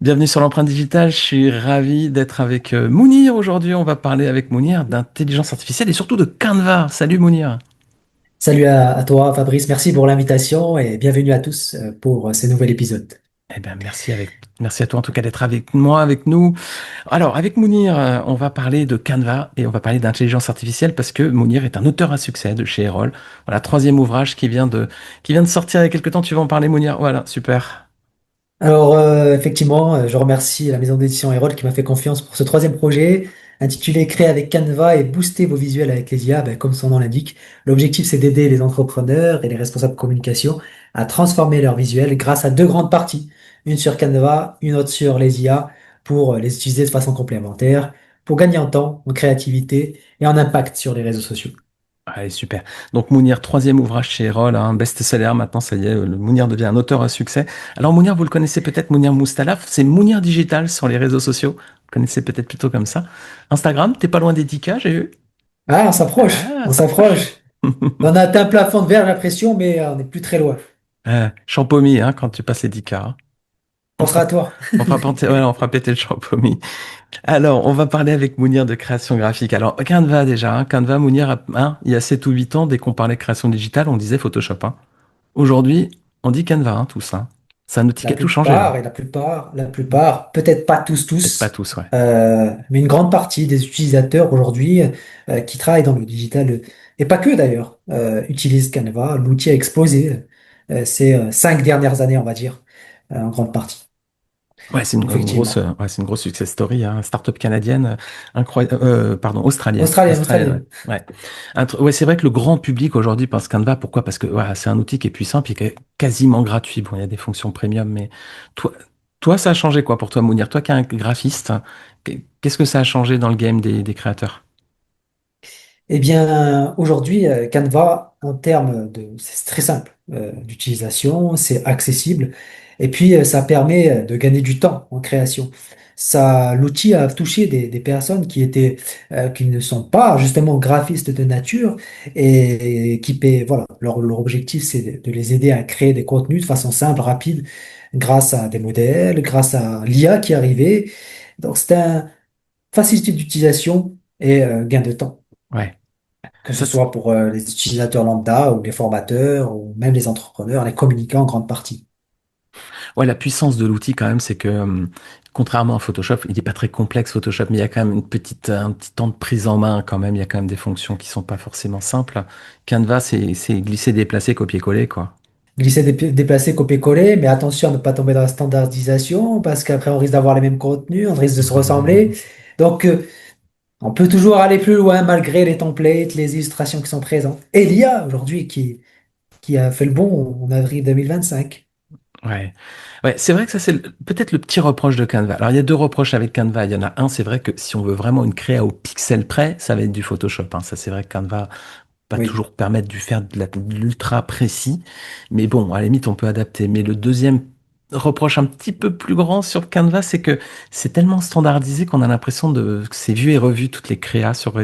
Bienvenue sur l'empreinte digitale. Je suis ravi d'être avec Mounir aujourd'hui. On va parler avec Mounir d'intelligence artificielle et surtout de Canva. Salut Mounir. Salut à toi, Fabrice. Merci pour l'invitation et bienvenue à tous pour ce nouvel épisode. Eh ben merci à toi en tout cas d'être avec moi, avec nous. Alors avec Mounir, on va parler de Canva et on va parler d'intelligence artificielle parce que Mounir est un auteur à succès de chez Erol. Voilà, troisième ouvrage qui vient de sortir il y a quelque temps. Tu vas en parler Mounir. Voilà, super. Alors, effectivement, je remercie la maison d'édition Erol qui m'a fait confiance pour ce troisième projet intitulé Créer avec Canva et booster vos visuels avec les IA. Ben, comme son nom l'indique, l'objectif c'est d'aider les entrepreneurs et les responsables de communication à transformer leurs visuels grâce à deux grandes parties, une sur Canva, une autre sur les IA pour les utiliser de façon complémentaire, pour gagner en temps, en créativité et en impact sur les réseaux sociaux. Allez, super. Donc Mounir, troisième ouvrage chez Erol, un best-seller. Maintenant, ça y est, le Mounir devient un auteur à succès. Alors Mounir, vous le connaissez peut-être, Mounir Moustalaf, c'est Mounir Digital sur les réseaux sociaux. Vous le connaissez peut-être plutôt comme ça. Instagram, t'es pas loin des 10K, j'ai vu. Ah, on s'approche, Ah, on ça approche. s'approche. On a atteint un plafond de verre, j'ai l'impression, mais on n'est plus très loin. Champomy, hein, quand tu passes les 10K. Hein. On Pensera fera, à toi. on fera péter le champomy. Alors, on va parler avec Mounir de création graphique. Alors, Canva déjà, hein, Canva, Mounir, il y a 7 ou 8 ans, dès qu'on parlait création digitale, on disait Photoshop. Hein. Aujourd'hui, on dit Canva, hein, tout ça. C'est un outil La qui a tout changé, là. plupart, la plupart, peut-être pas Peut-être pas tous, tous, ouais. mais une grande partie des utilisateurs aujourd'hui qui travaillent dans le digital, et pas que d'ailleurs, utilisent Canva. L'outil a explosé ces 5 dernières années, on va dire, en grande partie, Ouais, effectivement. c'est une grosse success story, hein. Start-up canadienne, incroyable, pardon, australienne, Australienne. ouais. Ouais, c'est vrai que le grand public aujourd'hui pense Canva. Pourquoi? Parce que voilà, c'est un outil qui est puissant puis qui est quasiment gratuit. Bon, il y a des fonctions premium, mais toi, toi, ça a changé quoi pour toi, Mounir? Toi qui es un graphiste, qu'est-ce que ça a changé dans le game des créateurs? Eh bien, aujourd'hui, Canva, c'est très simple d'utilisation, c'est accessible, et puis ça permet de gagner du temps en création. L'outil a touché des personnes qui ne sont pas justement graphistes de nature et qui paient, voilà, leur objectif, c'est de les aider à créer des contenus de façon simple, rapide, grâce à des modèles, grâce à l'IA qui est arrivée. Donc, c'est un facilité d'utilisation et gain de temps Ouais. que ce Ça, soit pour les utilisateurs lambda ou les formateurs ou même les entrepreneurs, les communicants en grande partie. Ouais, la puissance de l'outil quand même, c'est que contrairement à Photoshop, il n'est pas très complexe Photoshop, mais il y a quand même un petit temps de prise en main quand même. Il y a quand même des fonctions qui sont pas forcément simples. Canva, c'est glisser, déplacer, copier-coller, quoi. Glisser, déplacer, copier-coller, mais attention à ne pas tomber dans la standardisation parce qu'après on risque d'avoir les mêmes contenus, on risque de se ressembler. Donc on peut toujours aller plus loin malgré les templates, les illustrations qui sont présentes. Et l'IA aujourd'hui qui a fait le bon en avril 2025. Ouais, ouais, c'est vrai que ça c'est peut-être le petit reproche de Canva. Alors il y a deux reproches avec Canva. Il y en a un, c'est vrai que si on veut vraiment une créa au pixel près, ça va être du Photoshop. Hein. Ça c'est vrai que Canva pas Oui, toujours permettre de faire de l'ultra précis. Mais bon, à la limite, on peut adapter. Mais le deuxième reproche un petit peu plus grand sur Canva, c'est que c'est tellement standardisé qu'on a l'impression que c'est vu et revu toutes les créas sur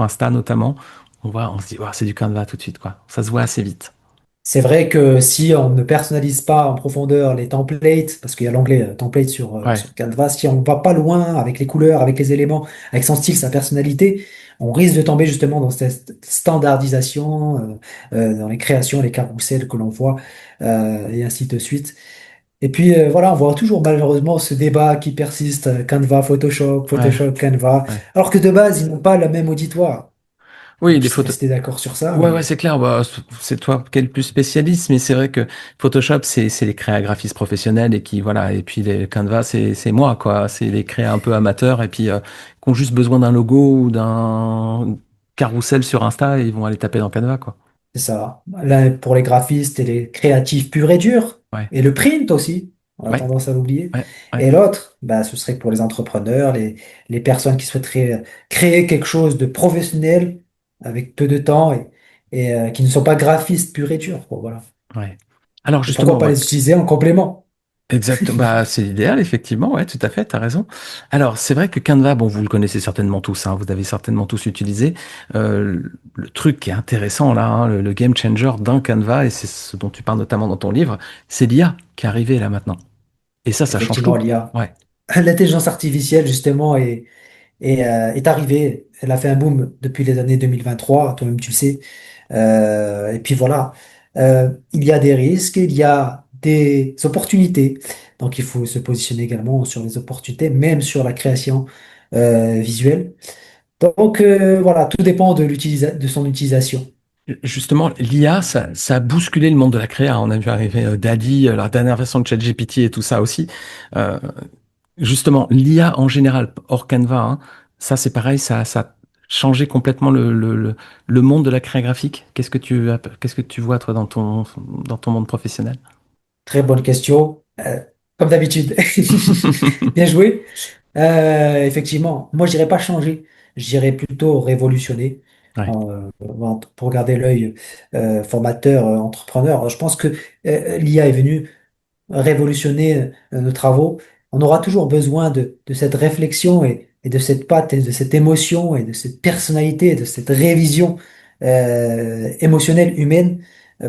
Insta notamment. On se dit, ouais, c'est du Canva tout de suite, quoi. Ça se voit assez vite. c'est vrai que si on ne personnalise pas en profondeur les templates, parce qu'il y a l'onglet template Ouais, sur Canva, si on ne va pas loin avec les couleurs, avec les éléments, avec son style, sa personnalité, on risque de tomber justement dans cette standardisation, dans les créations, les carrousels que l'on voit, et ainsi de suite. Et puis voilà, on voit toujours malheureusement ce débat qui persiste, Canva, Photoshop, ouais, Photoshop, Canva, ouais. alors que de base, ils n'ont pas le même auditoire. On Oui, les puisse photos. rester d'accord sur ça, Ouais, ouais, mais c'est clair. Bah, c'est toi qui es le plus spécialiste, mais c'est vrai que Photoshop, c'est les créas graphistes professionnels et qui, voilà. Et puis les Canva, c'est moi, quoi. C'est les créas un peu amateurs et puis qui ont juste besoin d'un logo ou d'un carrousel sur Insta et ils vont aller taper dans Canva, quoi. c'est ça. L'un pour les graphistes et les créatifs purs et durs, Ouais, et le print aussi, on a ouais, tendance à l'oublier. ouais, ouais, Et l'autre, bah, ce serait pour les entrepreneurs, les personnes qui souhaiteraient créer quelque chose de professionnel avec peu de temps et qui ne sont pas graphistes purs et durs, quoi, voilà. ouais. Alors Et pourquoi justement, pas les utiliser en complément? exact, bah, c'est l'idéal, effectivement, ouais, tout à fait, t'as raison. Alors, c'est vrai que Canva, bon, vous le connaissez certainement tous, hein, vous avez certainement tous utilisé. Le truc qui est intéressant là, hein, le game changer d'un Canva, et c'est ce dont tu parles notamment dans ton livre, c'est l'IA qui est arrivée là maintenant. Et ça change Effectivement, tout. l'IA, Ouais. l'intelligence artificielle, justement, est arrivée. Elle a fait un boom depuis les années 2023, toi-même tu le sais. Et puis voilà. Il y a des risques, il y a des opportunités. Donc il faut se positionner également sur les opportunités, même sur la création visuelle. Donc voilà, tout dépend de son utilisation. Justement, l'IA, ça a bousculé le monde de la créa. On a vu arriver DALL-E, la dernière version de ChatGPT et tout ça aussi. Euh, Justement, l'IA en général, hors Canva, hein, ça c'est pareil, ça a changé complètement le monde de la créa graphique. Qu'est-ce que tu vois toi dans ton monde professionnel? Très bonne question. Comme d'habitude. Bien joué. Effectivement, moi je dirais pas changer, je dirais plutôt révolutionner. Ouais, Pour garder l'œil formateur, entrepreneur. Je pense que l'IA est venue révolutionner nos travaux. On aura toujours besoin de cette réflexion et de cette patte et de cette émotion et de cette personnalité et de cette révision émotionnelle humaine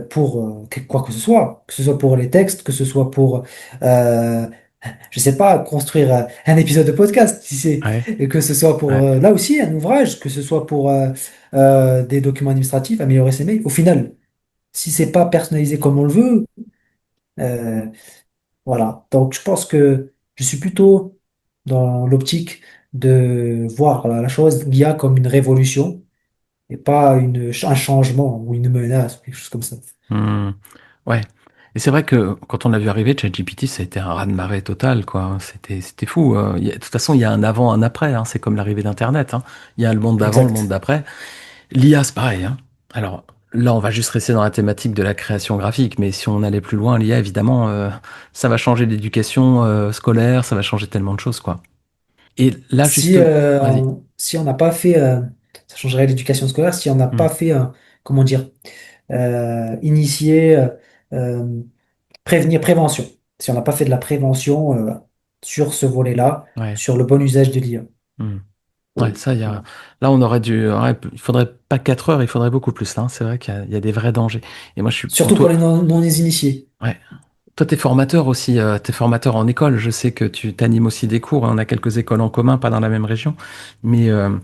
pour quoi que ce soit pour les textes, que ce soit pour, euh, je sais pas, construire un épisode de podcast, si c'est, ouais, et que ce soit pour ouais. là aussi un ouvrage, que ce soit pour des documents administratifs, améliorer ses mails. Au final, si c'est pas personnalisé comme on le veut, euh, voilà. Donc, je pense que je suis plutôt dans l'optique de voir la chose, l'IA comme une révolution et pas un changement ou une menace ou quelque chose comme ça. Hmm, ouais. Et c'est vrai que quand on l'a vu arriver, ChatGPT, ça a été un raz-de-marée total, quoi. C'était fou. De toute façon, il y a un avant, un après, hein. C'est comme l'arrivée d'Internet, hein. Il y a le monde d'avant, le monde Exact. d'après. L'IA, c'est pareil, hein. Alors là, on va juste rester dans la thématique de la création graphique, mais si on allait plus loin, l'IA, évidemment, ça va changer l'éducation scolaire, ça va changer tellement de choses, quoi. Et là, Si, juste, vas-y. si on n'a pas fait, ça changerait l'éducation scolaire, si on n'a Hmm, pas fait, comment dire, initier, prévenir, prévention. Si on n'a pas fait de la prévention sur ce volet-là, ouais. sur le bon usage de l'IA. Hmm. Ouais, Oui. ça, Voilà. là, on aurait dû, ouais, il faudrait pas 4 heures, il faudrait beaucoup plus, là, hein. C'est vrai il y a des vrais dangers. Et moi, je suis, bon, Surtout pour les non initiés. ouais. Toi, t'es formateur aussi, t'es formateur en école. Je sais que tu t'animes aussi des cours, hein. On a quelques écoles en commun, pas dans la même région. Mais je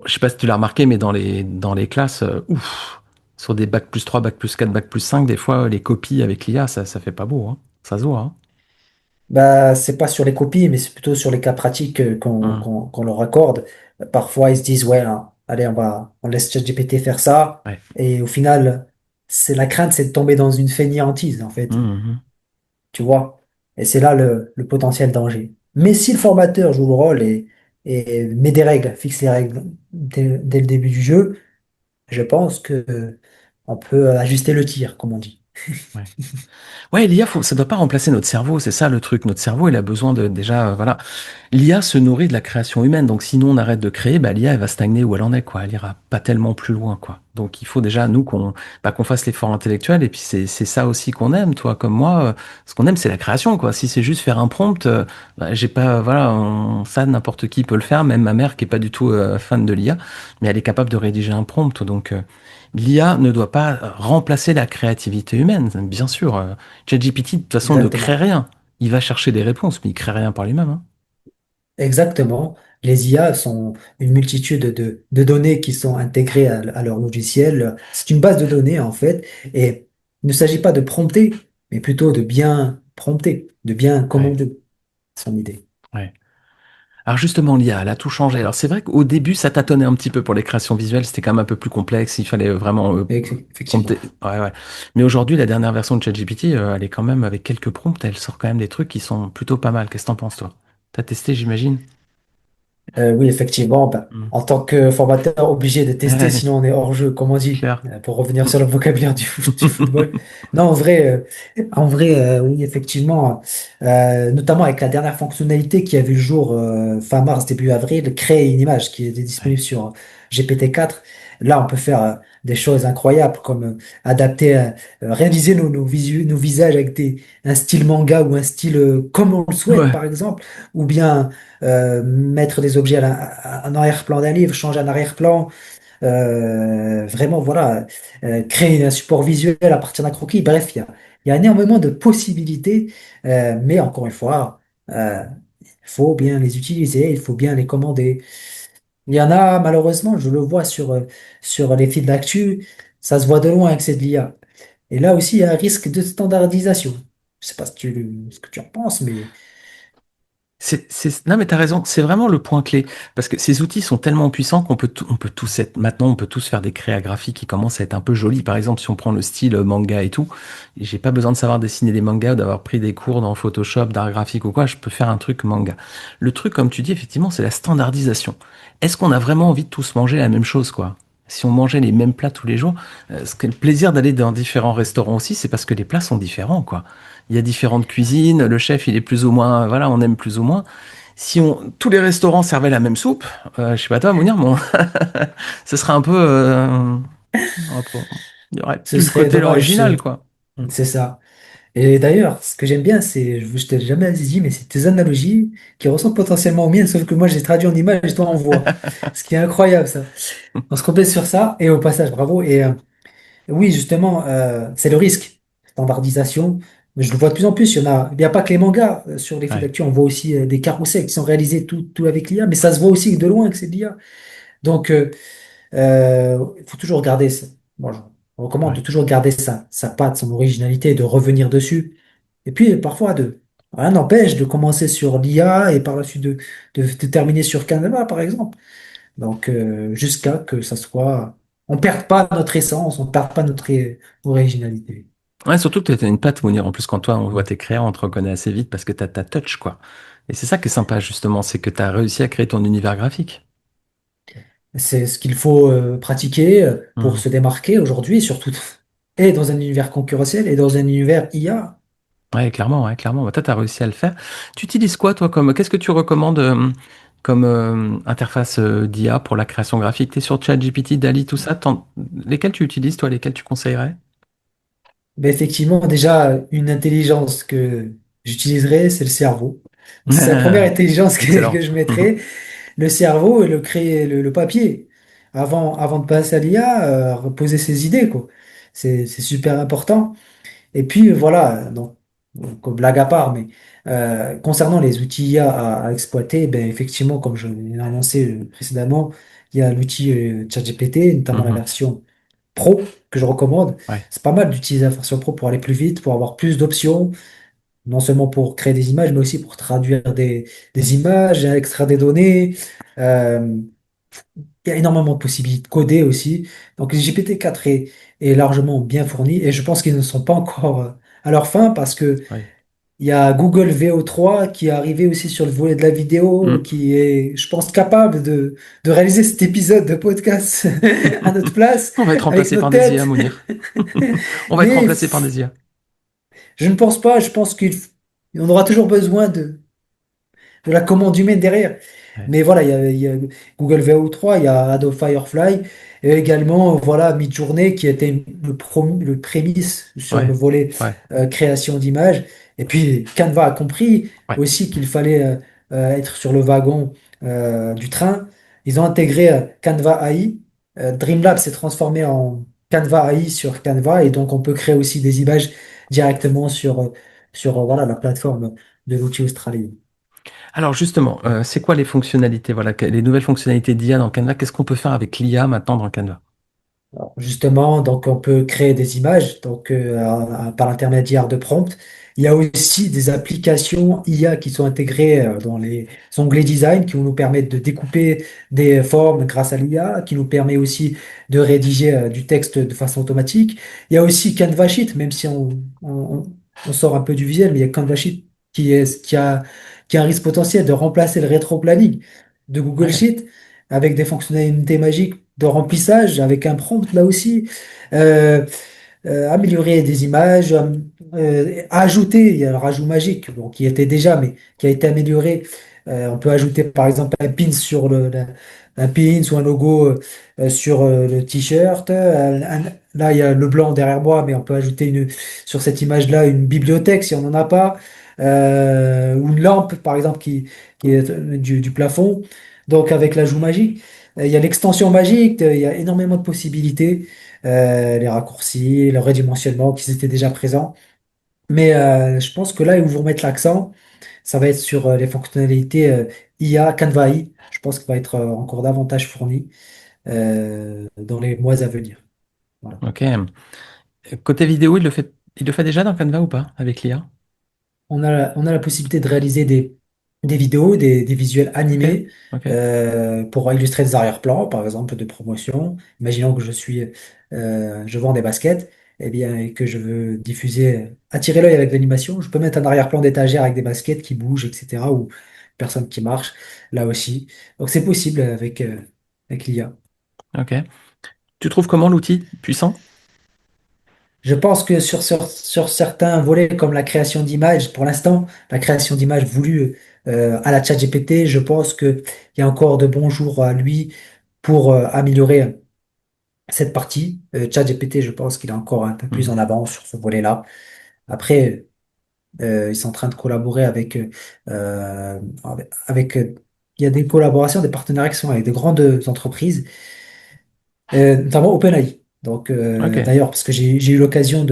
sais pas si tu l'as remarqué, mais dans les classes, ouf, sur des bac plus 3 bac plus 4 bac plus 5 des fois, les copies avec l'IA, ça fait pas beau, hein. Ça se voit, hein. Bah, c'est pas sur les copies, mais c'est plutôt sur les cas pratiques Hum, qu'on leur accorde. Parfois, ils se disent, ouais, hein, allez, on laisse ChatGPT faire ça. ouais. Et au final, c'est la crainte, c'est de tomber dans une fainéantise, en fait. Hum. Tu vois? Et c'est là le potentiel danger. Mais si le formateur joue le rôle et met des règles, fixe les règles dès le début du jeu, je pense que on peut ajuster le tir, comme on dit. Ouais. Ouais, l'IA, ça doit pas remplacer notre cerveau, c'est ça le truc. Notre cerveau, il a besoin de déjà, voilà. L'IA se nourrit de la création humaine, donc si nous on arrête de créer, bah, l'IA elle va stagner où elle en est, quoi. Elle ira pas tellement plus loin, quoi. Donc il faut déjà nous qu'on fasse l'effort intellectuel, et puis c'est ça aussi qu'on aime, toi comme moi. Ce qu'on aime, c'est la création, quoi. Si c'est juste faire un prompt, bah, j'ai pas, voilà, ça n'importe qui peut le faire, même ma mère qui est pas du tout fan de l'IA, mais elle est capable de rédiger un prompt, donc. L'IA ne doit pas remplacer la créativité humaine, bien sûr. ChatGPT, de toute façon, ne crée Exactement. rien. Il va chercher des réponses, mais il crée rien par lui-même, hein. Exactement. Les IA sont une multitude de données qui sont intégrées à leur logiciel. C'est une base de données, en fait. Et il ne s'agit pas de prompter, mais plutôt de bien prompter, de bien Ouais, commander son idée. ouais. Alors justement, l'IA, elle a tout changé. Alors c'est vrai qu'au début, ça tâtonnait un petit peu pour les créations visuelles. C'était quand même un peu plus complexe. Il fallait vraiment Effectivement. prompter. Ouais, ouais. Mais aujourd'hui, la dernière version de ChatGPT, elle est quand même avec quelques prompts. Elle sort quand même des trucs qui sont plutôt pas mal. Qu'est-ce que t'en penses, toi? T'as testé, j'imagine? Oui, effectivement, ben, Hmm. en tant que formateur obligé de tester, sinon on est hors jeu, comme on dit, Claire. pour revenir sur le vocabulaire du football. Non, oui, effectivement, notamment avec la dernière fonctionnalité qui a vu le jour fin mars, début avril, créer une image qui est Ouais, disponible sur GPT-4. Là, on peut faire des choses incroyables comme adapter, réaliser nos visages avec un style manga ou un style comme on le souhaite, ouais, par exemple, ou bien mettre des objets en arrière-plan d'un livre, changer un arrière-plan, vraiment, voilà, créer un support visuel à partir d'un croquis. Bref, Il y a énormément de possibilités, mais encore une fois, il faut bien les utiliser, il faut bien les commander. Il y en a, malheureusement, je le vois sur les fils d'actu, ça se voit de loin que c'est de l'IA. Et là aussi, il y a un risque de standardisation. Je sais pas ce que tu en penses, mais Non, mais t'as raison, c'est vraiment le point clé. Parce que ces outils sont tellement puissants qu'on peut, on peut tous être, maintenant, on peut tous faire des créas graphiques qui commencent à être un peu jolis. Par exemple, si on prend le style manga et tout, j'ai pas besoin de savoir dessiner des mangas ou d'avoir pris des cours dans Photoshop, d'art graphique ou quoi, je peux faire un truc manga. Le truc, comme tu dis, effectivement, c'est la standardisation. Est-ce qu'on a vraiment envie de tous manger la même chose, quoi? Si on mangeait les mêmes plats tous les jours, ce que le plaisir d'aller dans différents restaurants aussi, c'est parce que les plats sont différents, quoi. Il y a différentes cuisines, le chef il est plus ou moins, voilà, on aime plus ou moins. Si on, tous les restaurants servaient la même soupe, je sais pas toi, Mounir, mais ce serait un peu- il y aurait ce plus le serait côté dommage. l'original, quoi. C'est ça. Et d'ailleurs, ce que j'aime bien, c'est, je t'ai jamais dit, mais c'est tes analogies qui ressemblent potentiellement aux miennes, sauf que moi, j'ai traduit en images et toi en voix. Ce qui est incroyable, ça. On se complète sur ça, et au passage, bravo. Et oui, justement, c'est le risque. Standardisation. Mais je le vois de plus en plus. Il y a pas que les mangas. Sur les fils Ouais, d'actu, on voit aussi des carrousels qui sont réalisés tout avec l'IA, mais ça se voit aussi de loin que c'est de l'IA. Donc, il faut toujours garder ça. Moi, je recommande de ouais. toujours garder sa patte, son originalité, de revenir dessus. Et puis, parfois, rien n'empêche de commencer sur l'IA et par la suite de terminer sur Canva, par exemple. Donc, jusqu'à que ça soit, on perde pas notre essence, on perd pas notre originalité. Ouais, surtout que tu as une patte, Mounir. En plus, quand toi, on voit tes créas, on te reconnaît assez vite parce que tu as ta touch, quoi. Et c'est ça qui est sympa, justement, c'est que tu as réussi à créer ton univers graphique. C'est ce qu'il faut pratiquer pour Hmm. se démarquer aujourd'hui, surtout et dans un univers concurrentiel et dans un univers IA. Ouais, clairement, ouais, clairement. Bah, toi, tu as réussi à le faire. Tu utilises quoi, toi, comme, qu'est-ce que tu recommandes comme interface d'IA pour la création graphique? Tu es sur ChatGPT, Dali, tout ça. Lesquels tu utilises, toi, lesquels tu conseillerais? Mais effectivement, déjà, une intelligence que j'utiliserai, c'est le cerveau. C'est la première intelligence que Excellent. je mettrai, le cerveau et le papier. Avant de passer à l'IA, reposer ses idées, quoi. C'est super important. Et puis voilà, donc, blague à part, mais concernant les outils IA à exploiter, ben, effectivement, comme je l'ai annoncé précédemment, il y a l'outil ChatGPT, notamment la Mhm. version Pro que je recommande. Ouais, C'est pas mal d'utiliser la version Pro pour aller plus vite, pour avoir plus d'options, non seulement pour créer des images, mais aussi pour traduire des images, extraire des données. Euh, il y a énormément de possibilités de coder aussi. Donc, le GPT-4 est largement bien fourni et je pense qu'ils ne sont pas encore à leur fin parce que ouais. il y a Google VO3 qui est arrivé aussi sur le volet de la vidéo, Mm. qui est, je pense, capable de réaliser cet épisode de podcast à notre place, On va être avec remplacé nos par des IA, têtes. Mounir. On va être Mais remplacé par des IA. je ne pense pas, je pense qu'on aura toujours besoin de la commande humaine derrière. Ouais, Mais voilà, il y a Google VO3, il y a Adobe Firefly, et également, voilà, Midjourney qui était le prémisse sur le ouais, volet ouais, création d'images. Et puis, Canva a compris ouais. aussi qu'il fallait être sur le wagon du train. Ils ont intégré Canva AI. Dreamlab s'est transformé en Canva AI sur Canva, et donc on peut créer aussi des images directement sur voilà, la plateforme de l'outil australien. Alors justement, c'est quoi les fonctionnalités, voilà, les nouvelles fonctionnalités d'IA dans Canva? Qu'est-ce qu'on peut faire avec l'IA maintenant dans Canva? Alors, justement, donc on peut créer des images donc par l'intermédiaire de prompts. Il y a aussi des applications IA qui sont intégrées dans les onglets design qui vont nous permettre de découper des formes grâce à l'IA, qui nous permet aussi de rédiger du texte de façon automatique. Il y a aussi Canva Sheet, même si on sort un peu du visuel, mais il y a Canva Sheet qui a un risque potentiel de remplacer le rétro-planning de Google Ouais, Sheet avec des fonctionnalités magiques de remplissage, avec un prompt là aussi. Euh, Améliorer des images, ajouter, il y a le rajout magique, bon, qui était déjà, mais qui a été amélioré. On peut ajouter par exemple un pin un pin ou un logo sur le t-shirt. Là, il y a le blanc derrière moi, mais on peut ajouter sur cette image-là une bibliothèque si on n'en a pas. Ou une lampe, par exemple, qui est du plafond. Donc, avec l'ajout magique. Il y a l'extension magique, il y a énormément de possibilités les raccourcis, le redimensionnement qui étaient déjà présents. Mais je pense que là où vous remettre l'accent, ça va être sur les fonctionnalités IA, Canva AI. Je pense qu'il va être encore davantage fourni dans les mois à venir. Voilà. Ok. Côté vidéo, il le fait déjà dans Canva ou pas avec l'IA? On a la possibilité de réaliser des vidéos, des visuels Ok. animés Ok. pour illustrer des arrière-plans, par exemple, de promotion. Imaginons que je vends des baskets, eh bien, et que je veux diffuser, attirer l'œil avec l'animation. Je peux mettre un arrière-plan d'étagère avec des baskets qui bougent, etc., ou personne qui marche, là aussi. Donc, c'est possible avec l'IA. Ok. Tu trouves comment l'outil puissant? Je pense que sur certains volets comme la création d'images, pour l'instant, la création d'images voulue à la ChatGPT, je pense qu'il y a encore de bons jours à lui pour améliorer cette partie. ChatGPT, je pense qu'il est encore un peu plus Hmm. en avance sur ce volet-là. Après, ils sont en train de collaborer avec il y a des collaborations, des partenariats qui sont avec de grandes entreprises notamment OpenAI. Donc, Ok. d'ailleurs, parce que j'ai eu l'occasion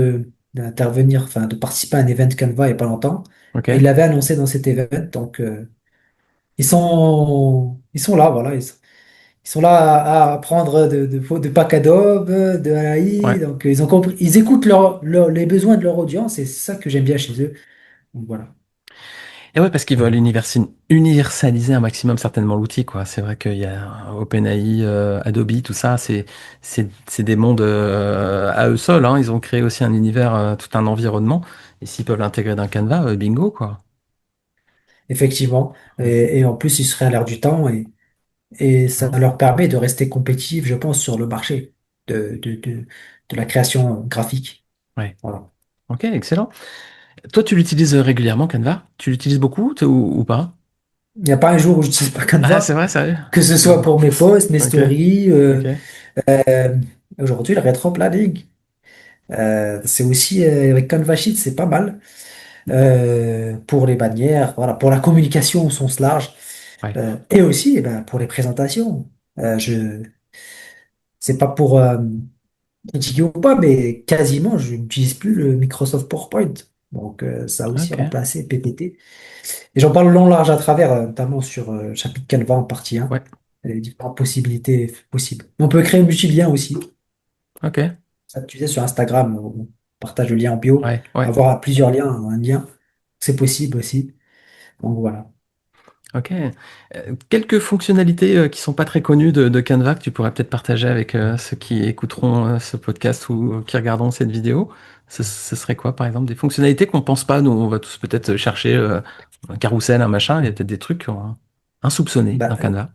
d'intervenir, enfin, de participer à un event Canva il n'y a pas longtemps, et ils Ok. l'avaient annoncé dans cet event. Donc, ils sont là, voilà, ils sont là à apprendre de pack Adobe, de AI. Ouais. Donc, ils ont compris, ils écoutent les besoins de leur audience, et c'est ça que j'aime bien chez eux. Donc, voilà. Et ouais, parce qu'ils veulent universaliser un maximum certainement l'outil, quoi. C'est vrai qu'il y a OpenAI, Adobe, tout ça, c'est des mondes à eux seuls, hein. Ils ont créé aussi un univers, tout un environnement. Et s'ils peuvent l'intégrer dans Canva, bingo, quoi. Effectivement. Et en plus, ils seraient à l'air du temps, et ça Mhm. leur permet de rester compétitifs, je pense, sur le marché de la création graphique. Ouais. Voilà. Ok, excellent. Toi, tu l'utilises régulièrement, Canva? Tu l'utilises beaucoup ou pas? Il n'y a pas un jour où je n'utilise pas Ah, c'est Canva, vrai, sérieux? que ce soit Mhm. pour mes posts, mes Ok, stories. ok, Euh, Aujourd'hui, le rétro-planning, c'est aussi avec Canva Sheet, c'est pas mal pour les bannières, voilà, pour la communication au sens large, ouais, et aussi eh ben, pour les présentations. C'est pas pour critiquer ou pas, mais quasiment, je n'utilise plus le Microsoft PowerPoint. Donc, ça a aussi ok, remplacé PPT. Et j'en parle long, large à travers, notamment sur le chapitre Canva en partie 1, ouais, les différentes possibilités possibles. On peut créer un multi-lien aussi. ok, Ça, tu sais, sur Instagram, on partage le lien en bio, ouais, ouais. avoir plusieurs liens, un lien, c'est possible aussi. Donc voilà. Ok. Quelques fonctionnalités qui sont pas très connues de Canva que tu pourrais peut-être partager avec ceux qui écouteront ce podcast ou qui regarderont cette vidéo. Ce serait quoi, par exemple, des fonctionnalités qu'on pense pas, nous, on va tous peut-être chercher un carrousel, un machin, il y a peut-être des trucs insoupçonnés Bah, dans Canva.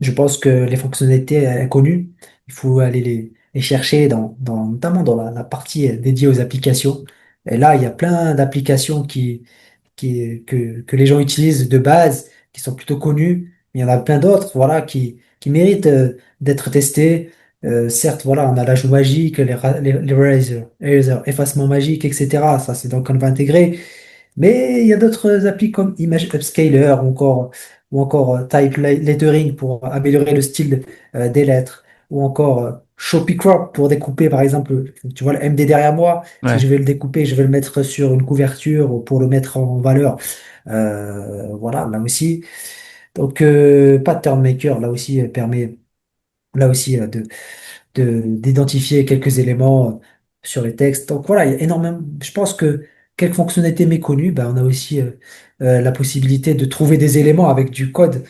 je pense que les fonctionnalités inconnues, il faut aller les chercher notamment dans la partie dédiée aux applications. Et là, il y a plein d'applications que les gens utilisent de base, qui sont plutôt connues. Mais il y en a plein d'autres, voilà, qui méritent d'être testées. Certes, voilà, on a l'ajout magique, les eraser, effacement magique, etc. Ça, c'est dans Canva intégré. Mais il y a d'autres applis comme Image Upscaler ou encore Type Lettering pour améliorer le style des lettres, ou encore Shopee Crop pour découper, par exemple, tu vois le MD derrière moi, si je Ouais, vais le découper, je vais le mettre sur une couverture ou pour le mettre en valeur. Voilà, là aussi. Donc, Pattern Maker, là aussi, permet là aussi d'identifier quelques éléments sur les textes. Donc voilà, il y a énormément. Je pense que quelques fonctionnalités méconnues, ben, on a aussi la possibilité de trouver des éléments avec du code,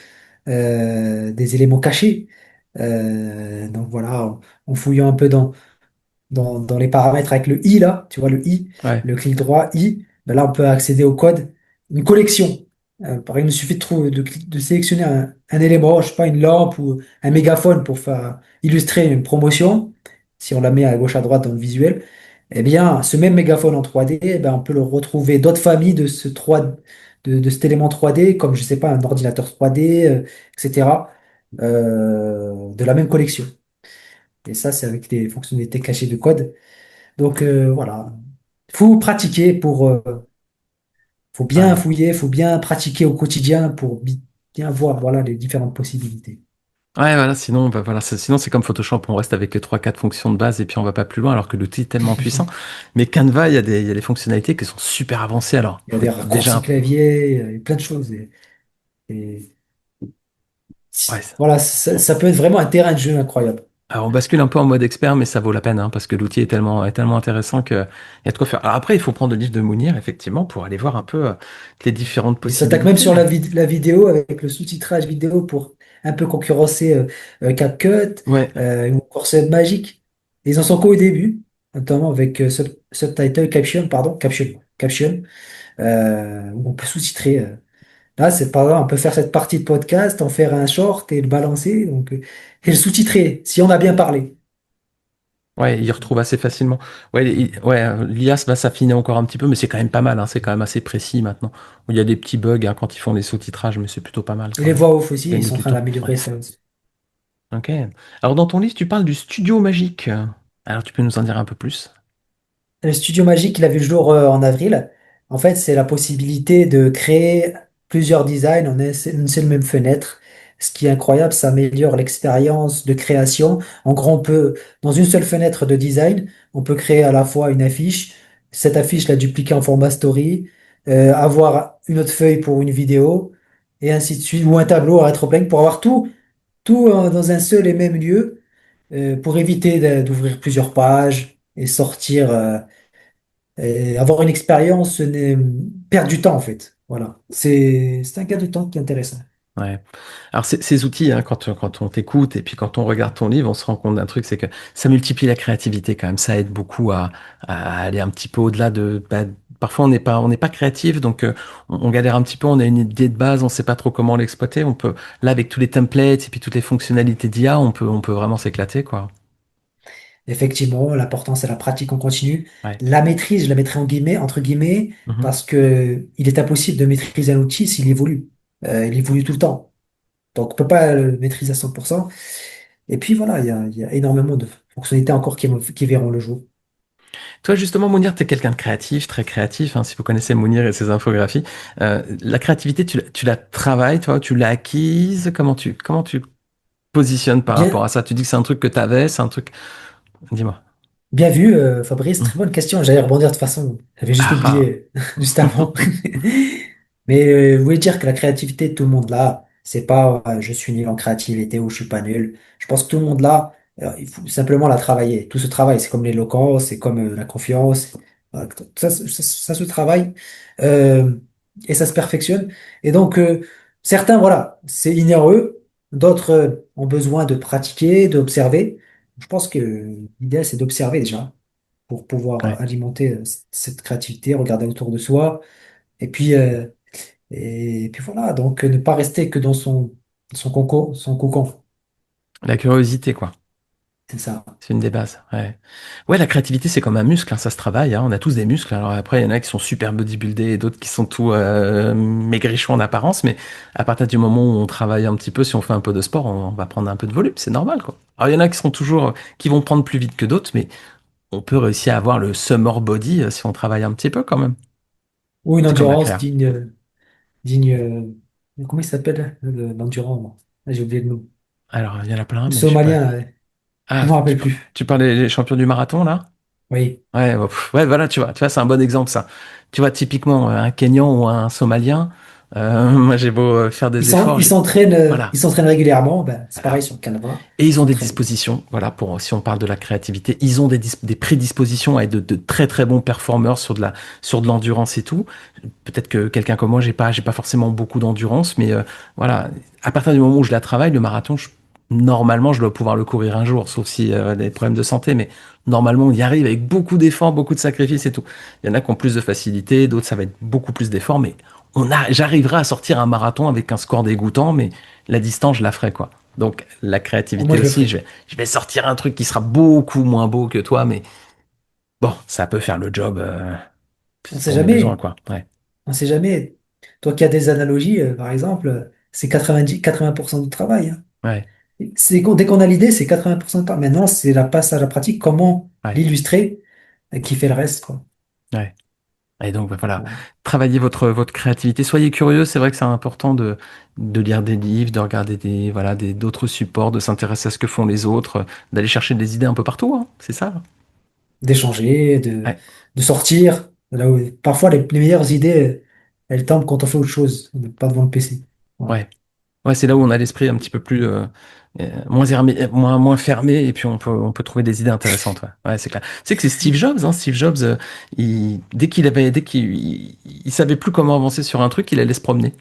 des éléments cachés. Donc voilà, en fouillant un peu dans les paramètres avec le i là, tu vois le i, ouais, le clic droit i, ben là on peut accéder au code, une collection. Par exemple, il suffit de sélectionner un élément, je sais pas, une lampe ou un mégaphone pour faire illustrer une promotion. Si on la met à gauche à droite dans le visuel, eh bien, ce même mégaphone en 3D, eh ben, on peut le retrouver d'autres familles de cet élément 3D, comme je sais pas, un ordinateur 3D, etc. De la même collection. Et ça, c'est avec des fonctionnalités cachées de code. Donc voilà, faut pratiquer faut bien ouais. fouiller, faut bien pratiquer au quotidien pour bien voir voilà les différentes possibilités. Ouais, voilà, sinon, bah, voilà, sinon c'est comme Photoshop, on reste avec les trois, quatre fonctions de base et puis on va pas plus loin alors que l'outil est tellement puissant. Mais Canva, il y a des fonctionnalités qui sont super avancées. Alors, Il y a faut des être raccourcis déjà, clavier, il y a plein de choses. Et ouais. voilà, ça peut être vraiment un terrain de jeu incroyable. Alors, on bascule un peu en mode expert, mais ça vaut la peine, hein, parce que l'outil est tellement intéressant qu'il y a de quoi faire. Alors après, il faut prendre le livre de Mounir, effectivement, pour aller voir un peu les différentes Il s'attaque même possibilités. sur la vidéo avec le sous-titrage vidéo pour un peu concurrencer CapCut Ouais, ou encore Magic. Ils en sont qu'au début, notamment avec Subtitle Caption, pardon, Caption, où on peut sous-titrer. Là, c'est par exemple, on peut faire cette partie de podcast, en faire un short et le balancer, donc, et le sous-titrer, si on a bien parlé. ouais, il retrouve assez facilement. Ouais, ouais, l'IA va s'affiner encore un petit peu, mais c'est quand même pas mal, hein, c'est quand même assez précis maintenant. Il y a des petits bugs, hein, quand ils font les sous-titrages, mais c'est plutôt pas mal Et quand les même. voix off aussi, ils Gagner sont en du train temps. Ouais. d'améliorer ça aussi. Ok. Alors, dans ton livre, tu parles du studio magique. Alors, tu peux nous en dire un peu plus? Le studio magique, il a vu le jour en avril. En fait, c'est la possibilité de créer plusieurs designs en une seule même fenêtre. Ce qui est incroyable, ça améliore l'expérience de création. En gros, on peut, dans une seule fenêtre de design, on peut créer à la fois une affiche, cette affiche la dupliquer en format story, avoir une autre feuille pour une vidéo, et ainsi de suite, ou un tableau à rétroplane pour avoir tout dans un seul et même lieu, pour éviter d'ouvrir plusieurs pages et sortir. Et avoir une expérience, perdre du temps en fait. Voilà. C'est un gain de temps qui est intéressant. Ouais. Alors ces outils, hein, quand on t'écoute et puis quand on regarde ton livre, on se rend compte d'un truc, c'est que ça multiplie la créativité quand même. Ça aide beaucoup à aller un petit peu au-delà de. Bah, parfois on n'est pas créatif, donc on galère un petit peu. On a une idée de base, on sait pas trop comment l'exploiter. On peut là avec tous les templates et puis toutes les fonctionnalités d'IA, on peut vraiment s'éclater quoi. Effectivement, l'important c'est la pratique en continu. Ouais. La maîtrise, je la mettrai en guillemets, entre guillemets, Mhm. parce que il est impossible de maîtriser un outil s'il évolue. Il évolue tout le temps. Donc on peut pas le maîtriser à 100%. Et puis voilà, il y a énormément de fonctionnalités encore qui verront le jour. Toi justement, Mounir, tu es quelqu'un de créatif, très créatif. Hein, si vous connaissez Mounir et ses infographies, la créativité, tu la travailles, toi, tu l'as acquise. Comment tu positionnes par rapport Bien, à ça? Tu dis que c'est un truc que tu avais, c'est un truc. Dis-moi. bien vu, Fabrice, Hmm. très bonne question. J'allais rebondir de toute façon. J'avais juste Ah, ah. oublié juste avant. Mais vous voulez dire que la créativité de tout le monde là, c'est pas je suis nul en créativité ou je suis pas nul. Je pense que tout le monde là, il faut simplement la travailler. Tout se travaille. C'est comme l'éloquence, c'est comme la confiance. Tout ça se travaille euh, et ça se perfectionne. Et donc certains, voilà, c'est inné en eux. D'autres ont besoin de pratiquer, d'observer. Je pense que l'idéal, c'est d'observer déjà pour pouvoir Ouais. alimenter cette créativité, regarder autour de soi. Et puis, voilà, donc ne pas rester que dans son cocon. La curiosité, quoi. C'est ça. C'est une des bases. Ouais. Ouais, la créativité, c'est comme un muscle, hein, ça se travaille. Hein, on a tous des muscles. Alors après, il y en a qui sont super bodybuildés et d'autres qui sont tout maigrichons en apparence. Mais à partir du moment où on travaille un petit peu, si on fait un peu de sport, on va prendre un peu de volume. C'est normal, quoi. Alors il y en a qui sont toujours, qui vont prendre plus vite que d'autres, mais on peut réussir à avoir le summer body si on travaille un petit peu quand même. Ou une C'est comme la endurance créa. digne, comment il s'appelle, l'endurant, moi? Ah, j'ai oublié le nom. Alors il y en a plein, Le mais je sais pas. Somalien, je Ah, me rappelle plus. tu parles des champions du marathon là? Oui. Ouais, ouais, voilà, tu vois, c'est un bon exemple ça. Tu vois, typiquement, un Kenyan ou un Somalien, moi j'ai beau faire des efforts, voilà, Ils s'entraînent régulièrement, ben, c'est pareil voilà. sur le Canva. Et Ils ils ont des s'entraînent. dispositions, voilà, pour si on parle de la créativité, ils ont des prédispositions à être de très très bons performeurs sur de l'endurance et tout. Peut-être que quelqu'un comme moi, j'ai pas forcément beaucoup d'endurance, mais voilà, à partir du moment où je la travaille, le marathon, normalement, je dois pouvoir le courir un jour, sauf si des problèmes de santé, mais normalement, on y arrive avec beaucoup d'efforts, beaucoup de sacrifices et tout. Il y en a qui ont plus de facilité, d'autres, ça va être beaucoup plus d'efforts, mais j'arriverai à sortir un marathon avec un score dégoûtant, mais la distance, je la ferai, quoi. Donc, la Moi, créativité je le aussi, ferai. je vais sortir un truc qui sera beaucoup moins beau que toi, mais bon, ça peut faire le job On si sait on a besoin, jamais. quoi. Ouais, On sait jamais. Toi qui as des analogies, par exemple, c'est 80% du travail, hein. ouais, Dès qu'on a l'idée, c'est 80% de temps. Maintenant, c'est la passe à la pratique, comment ouais, l'illustrer, qui fait le reste, quoi. ouais. Et donc, bah, voilà, Voilà. travaillez votre créativité. Soyez curieux. C'est vrai que c'est important de lire des livres, de regarder voilà, d'autres supports, de s'intéresser à ce que font les autres, d'aller chercher des idées un peu partout, hein. C'est ça. D'échanger, Ouais, de sortir. Là où, parfois, les meilleures idées, elles tombent quand on fait autre chose, pas devant le PC. Voilà. ouais. Ouais, c'est là où on a l'esprit un petit peu plus moins moins fermé et puis on peut trouver des idées intéressantes. Ouais, ouais, c'est clair. Tu sais que c'est Steve Jobs, hein. Steve Jobs, dès qu'il il savait plus comment avancer sur un truc, il allait se promener.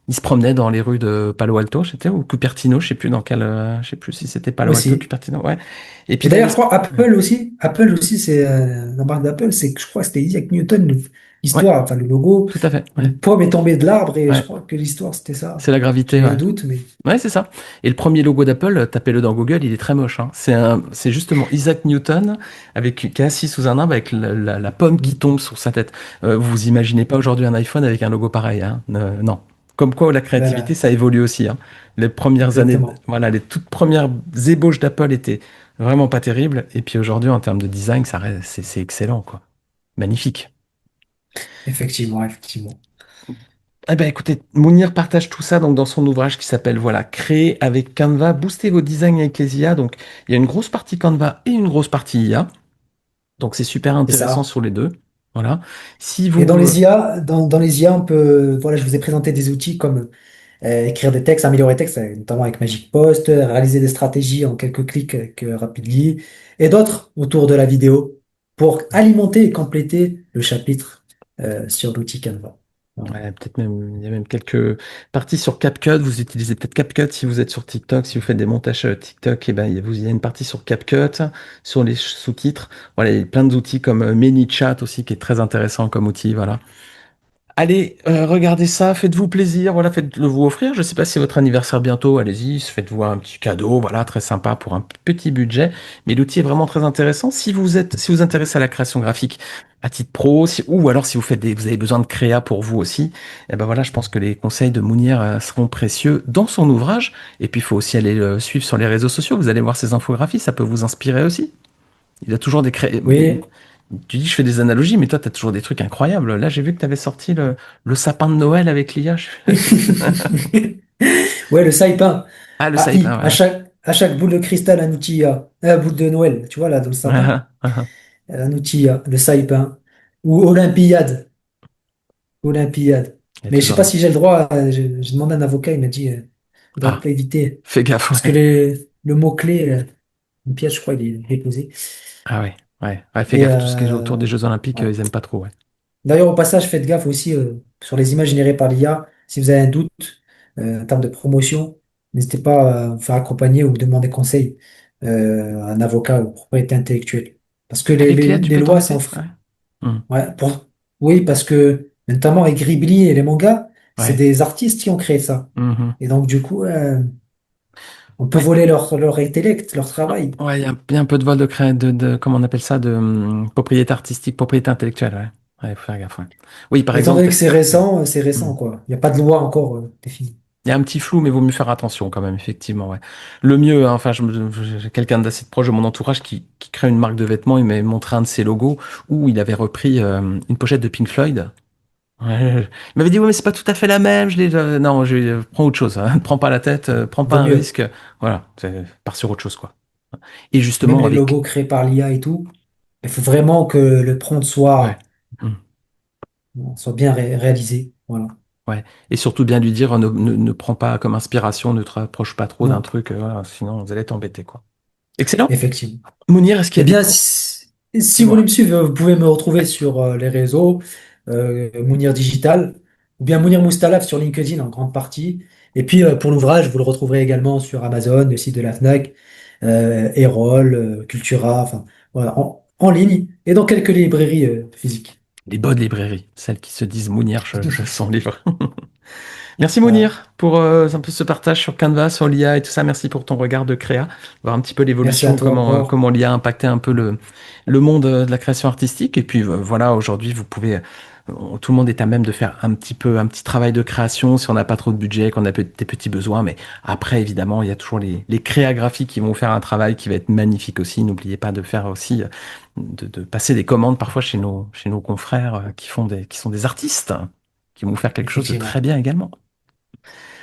Il se promenait dans les rues de Palo Alto, c'était ou Cupertino, je sais plus dans quel, je sais plus si c'était Palo Alto, Aussi. Cupertino, ouais. Et puis Et il d'ailleurs, allait je se... crois Ouais, Apple aussi, c'est la marque d'Apple, c'est que je crois que c'était Isaac Newton, ouais, l'histoire, enfin le logo. tout à fait. Ouais, Une pomme est tombée de l'arbre et je ouais. crois que l'histoire c'était ça. C'est la gravité, J'ai un ouais. doute, mais Ouais, c'est ça. Et le premier logo d'Apple, tapez-le dans Google, il est très moche, hein. C'est justement Isaac Newton qui est assis sous un arbre avec la pomme qui tombe sur sa tête. Vous imaginez pas aujourd'hui un iPhone avec un logo pareil, hein. Non. Comme quoi la créativité, voilà, ça évolue aussi, hein. Les premières années, exactement. voilà, les toutes premières ébauches d'Apple étaient vraiment pas terribles. Et puis aujourd'hui, en termes de design, c'est excellent, quoi. Magnifique. Effectivement, effectivement. Eh ben, écoutez, Mounir partage tout ça donc dans son ouvrage qui s'appelle voilà, Créer avec Canva, booster vos designs avec les IA. Donc, il y a une grosse partie Canva et une grosse partie IA. Donc, c'est super C'est intéressant ça. sur les deux. Voilà. Si Et dans vous, les IA, dans les IA, on peut, voilà, je vous ai présenté des outils comme écrire des textes, améliorer les textes, notamment avec Magic Post, réaliser des stratégies en quelques clics avec Rapidly, et d'autres autour de la vidéo pour alimenter et compléter le chapitre sur l'outil Canva. Voilà. ouais, peut-être même, il y a même quelques parties sur CapCut. Vous utilisez peut-être CapCut si vous êtes sur TikTok, si vous faites des montages TikTok, et ben, il y a une partie sur CapCut, sur les sous-titres. Voilà, il y a plein d'outils comme ManyChat aussi qui est très intéressant comme outil. Voilà. Allez, regardez ça, faites-vous plaisir, voilà, faites-le vous offrir. Je ne sais pas si c'est votre anniversaire bientôt, allez-y, faites-vous un petit cadeau, voilà, très sympa pour un petit budget. Mais l'outil est vraiment très intéressant. Si vous intéressez à la création graphique à titre pro, ou alors si vous avez besoin de créa pour vous aussi, et ben voilà, je pense que les conseils de Mounir seront précieux dans son ouvrage. Et puis il faut aussi aller le suivre sur les réseaux sociaux. Vous allez voir ses infographies, ça peut vous inspirer aussi. Il a toujours Oui. tu dis, je fais des analogies, mais toi, tu as toujours des trucs incroyables. Là, j'ai vu que tu avais sorti le sapin de Noël avec l'IA. Ouais, le saipin. Ah, le AI. sapin, ouais. À chaque boule de cristal, un outil IA. Boule de Noël, tu vois, là, dans le sapin. Un outil IA. Le saipin. Ou Olympiade. Olympiade. Il y a Mais je sais toujours pas un... si j'ai le droit. J'ai demandé à un avocat, il m'a dit, faudrait Ah, pas éviter. fais gaffe, Parce que ouais. le mot-clé, Olympiade, je crois, il est déposé. Ah ouais, ouais. Ouais, fais Et gaffe, tout ce qui est autour des Jeux Olympiques, ouais. ils aiment pas trop, ouais. D'ailleurs, au passage, faites gaffe aussi sur les images générées par l'IA. Si vous avez un doute en termes de promotion, n'hésitez pas à vous faire accompagner ou demander conseil à un avocat ou propriété intellectuelle. Parce que Avec l'IA, tu les peux lois sont... t'embêter? Ouais. Hmm. Ouais, oui, parce que notamment avec Ghibli et les mangas, c'est Ouais. des artistes qui ont créé ça. Mhm. Et donc, du coup, on peut Ouais. voler leur intellect, leur travail. Ouais, il y a un peu de vol comment on appelle ça, de propriété artistique, propriété intellectuelle, ouais. Ouais, faut faire gaffe, ouais. Oui, par Étant donné que exemple, c'est hmm. récent, quoi. Il n'y a pas de loi encore définie. Il y a un petit flou, mais vaut mieux faire attention quand même, effectivement, ouais. Le mieux, hein, enfin, j'ai quelqu'un d'assez proche de mon entourage qui crée une marque de vêtements. Il m'avait montré un de ses logos où il avait repris une pochette de Pink Floyd. Ouais, il m'avait dit, ouais, mais c'est pas tout à fait la même. Non, prends autre chose, hein. Prends pas la tête, prends pas Vaut un mieux. risque. Voilà, pars sur autre chose, quoi. Et Même justement, les avec, logos créés par l'IA et tout, il faut vraiment que le prompt ouais, mm, soit bien réalisé. Voilà. ouais. Et surtout bien lui dire, ne prends pas comme inspiration, ne te rapproche pas trop d'un Non, truc, voilà, sinon vous allez t'embêter, quoi. Excellent. effectivement. Mounir, est-ce qu'il y Eh a des bien, points? si vous voulez Dis-moi. me suivre, vous pouvez me retrouver sur les réseaux, Mounir Digital, ou bien Mounir Moustalaf sur LinkedIn en grande partie. Et puis, pour l'ouvrage, vous le retrouverez également sur Amazon, le site de la Fnac, Erol, Cultura, enfin, voilà, en ligne et dans quelques librairies physiques. Les bonnes librairies, celles qui se disent Mounir, je son livre. Merci Voilà. Mounir pour un peu ce partage sur Canva, sur l'IA et tout ça. Merci pour ton regard de créa, voir un petit peu Merci à l'évolution, toi encore. comment l'IA a impacté un peu le monde de la création artistique. Et puis voilà, aujourd'hui, vous pouvez tout le monde est à même de faire un petit travail de création si on n'a pas trop de budget, qu'on a des petits besoins. Mais après, évidemment, il y a toujours les créas graphiques qui vont faire un travail qui va être magnifique aussi. N'oubliez pas de faire aussi, de passer des commandes parfois chez nos confrères qui sont des artistes, hein, qui vont faire quelque chose de très Effectivement, bien également.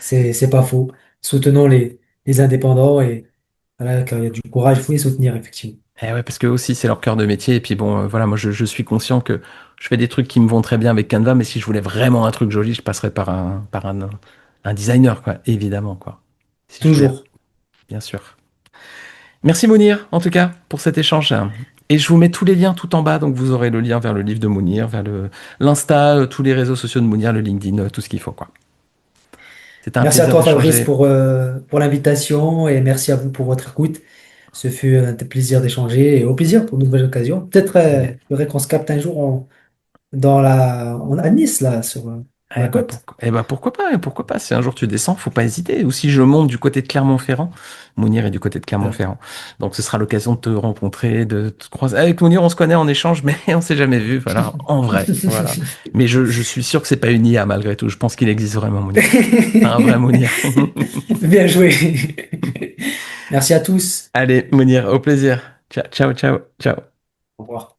c'est pas faux. Soutenons les indépendants et voilà, quand il y a du courage, il faut les soutenir, effectivement. Eh ouais, parce que aussi c'est leur cœur de métier. Et puis bon, voilà, moi je suis conscient que je fais des trucs qui me vont très bien avec Canva, mais si je voulais vraiment un truc joli, je passerais un designer, quoi, évidemment, quoi. Si je voulais, Toujours. bien sûr. Merci Mounir, en tout cas, pour cet échange. Et je vous mets tous les liens tout en bas, donc vous aurez le lien vers le livre de Mounir, vers l'Insta, tous les réseaux sociaux de Mounir, le LinkedIn, tout ce qu'il faut, quoi. C'était un Merci à plaisir toi, Fabrice, d'échanger. pour l'invitation et merci à vous pour votre écoute. Ce fut un plaisir d'échanger et au plaisir pour de nouvelles occasions. Peut-être, Et, il faudrait qu'on se capte un jour à Nice, là, sur la côte. pourquoi pas, et pourquoi pas. Si un jour tu descends, faut pas hésiter. Ou si je monte du côté de Clermont-Ferrand, Mounir est du côté de Ah. Clermont-Ferrand. Donc ce sera l'occasion de te rencontrer, de te croiser. Avec Mounir, on se connaît en échange, mais on s'est jamais vu, voilà, en vrai, voilà. Mais je suis sûr que c'est pas une IA malgré tout. Je pense qu'il existe vraiment, Mounir. Un vrai Mounir. Bien joué. Merci à tous. Allez, Mounir, au plaisir. Ciao, ciao, ciao, ciao. Au revoir.